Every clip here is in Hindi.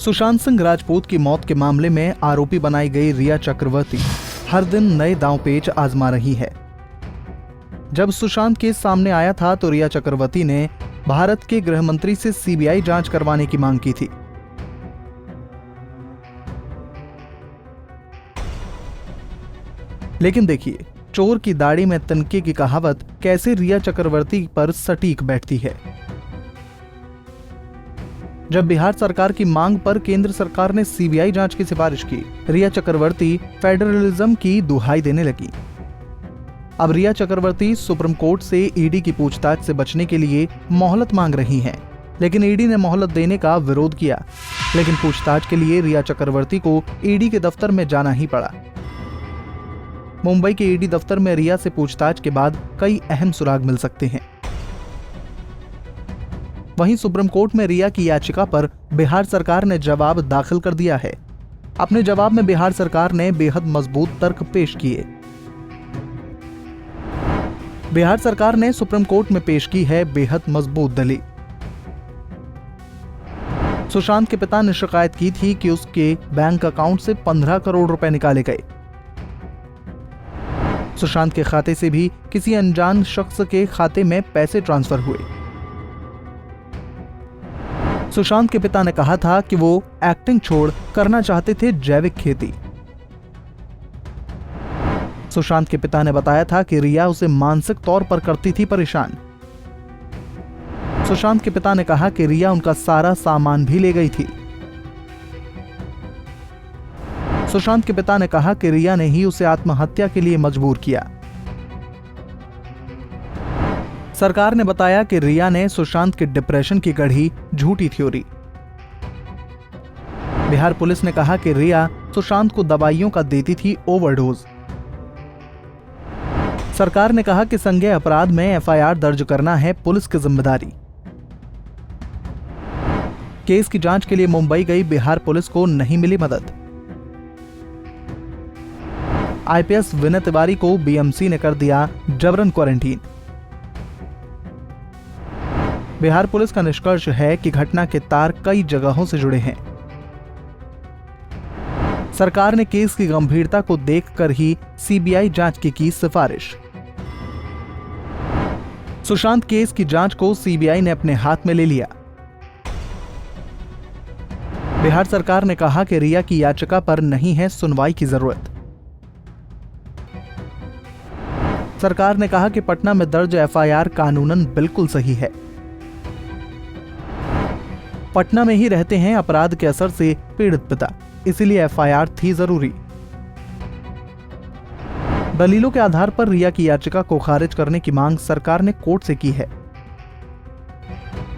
सुशांत सिंह राजपूत की मौत के मामले में आरोपी बनाई गई रिया चक्रवर्ती हर दिन नए दांवपेच आजमा रही है। जब सुशांत केस सामने आया था तो रिया चक्रवर्ती ने भारत के गृह मंत्री से सीबीआई जांच करवाने की मांग की थी। लेकिन देखिए, चोर की दाढ़ी में तिनके की कहावत कैसे रिया चक्रवर्ती पर सटीक बैठती है। जब बिहार सरकार की मांग पर केंद्र सरकार ने सीबीआई जांच की सिफारिश की, रिया चक्रवर्ती फेडरलिज्म की दुहाई देने लगी। अब रिया चक्रवर्ती सुप्रीम कोर्ट से ईडी की पूछताछ से बचने के लिए मोहलत मांग रही हैं, लेकिन ईडी ने मोहलत देने का विरोध किया। लेकिन पूछताछ के लिए रिया चक्रवर्ती को ईडी के दफ्तर में जाना ही पड़ा। मुंबई के ईडी दफ्तर में रिया से पूछताछ के बाद कई अहम सुराग मिल सकते हैं। वहीं सुप्रीम कोर्ट में रिया की याचिका पर बिहार सरकार ने जवाब दाखिल कर दिया है। अपने जवाब में बिहार सरकार ने बेहद मजबूत तर्क पेश किए। बिहार सरकार ने सुप्रीम कोर्ट में पेश की है बेहद मजबूत दलील। सुशांत के पिता ने शिकायत की थी कि उसके बैंक अकाउंट से 15 करोड़ रुपए निकाले गए। सुशांत के खाते से भी किसी अनजान शख्स के खाते में पैसे ट्रांसफर हुए। सुशांत के पिता ने कहा था कि वो एक्टिंग छोड़ करना चाहते थे जैविक खेती। सुशांत के पिता ने बताया था कि रिया उसे मानसिक तौर पर करती थी परेशान। सुशांत के पिता ने कहा कि रिया उनका सारा सामान भी ले गई थी। सुशांत के पिता ने कहा कि रिया ने ही उसे आत्महत्या के लिए मजबूर किया। सरकार ने बताया कि रिया ने सुशांत के डिप्रेशन की गढ़ी झूठी थ्योरी। बिहार पुलिस ने कहा कि रिया सुशांत को दवाइयों का देती थी ओवरडोज। सरकार ने कहा कि संज्ञेय अपराध में एफआईआर दर्ज करना है पुलिस की जिम्मेदारी। केस की जांच के लिए मुंबई गई बिहार पुलिस को नहीं मिली मदद। आईपीएस विनय तिवारी को बीएमसी ने कर दिया जबरन क्वारंटीन। बिहार पुलिस का निष्कर्ष है कि घटना के तार कई जगहों से जुड़े हैं। सरकार ने केस की गंभीरता को देखकर ही सीबीआई जांच की सिफारिश। सुशांत केस की जांच को सीबीआई ने अपने हाथ में ले लिया। बिहार सरकार ने कहा कि रिया की याचिका पर नहीं है सुनवाई की जरूरत। सरकार ने कहा कि पटना में दर्ज एफआईआर कानूनन बिल्कुल सही है। पटना में ही रहते हैं अपराध के असर से पीड़ित पिता, इसीलिए एफआईआर थी जरूरी। दलीलों के आधार पर रिया की याचिका को खारिज करने की मांग सरकार ने कोर्ट से की है।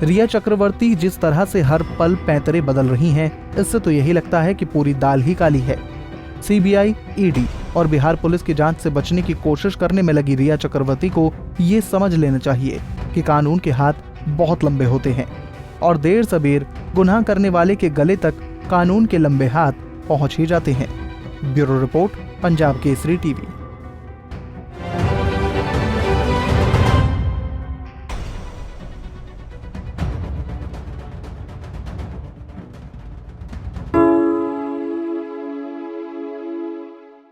रिया चक्रवर्ती जिस तरह से हर पल पैंतरे बदल रही हैं, इससे तो यही लगता है कि पूरी दाल ही काली है। सीबीआई, ईडी और बिहार पुलिस की जांच से बचने की कोशिश करने में लगी रिया चक्रवर्ती को ये समझ लेना चाहिए कि कानून के हाथ बहुत लंबे होते हैं और देर सबेर गुनाह करने वाले के गले तक कानून के लंबे हाथ पहुंच ही जाते हैं। Bureau report, Punjab Kesari TV.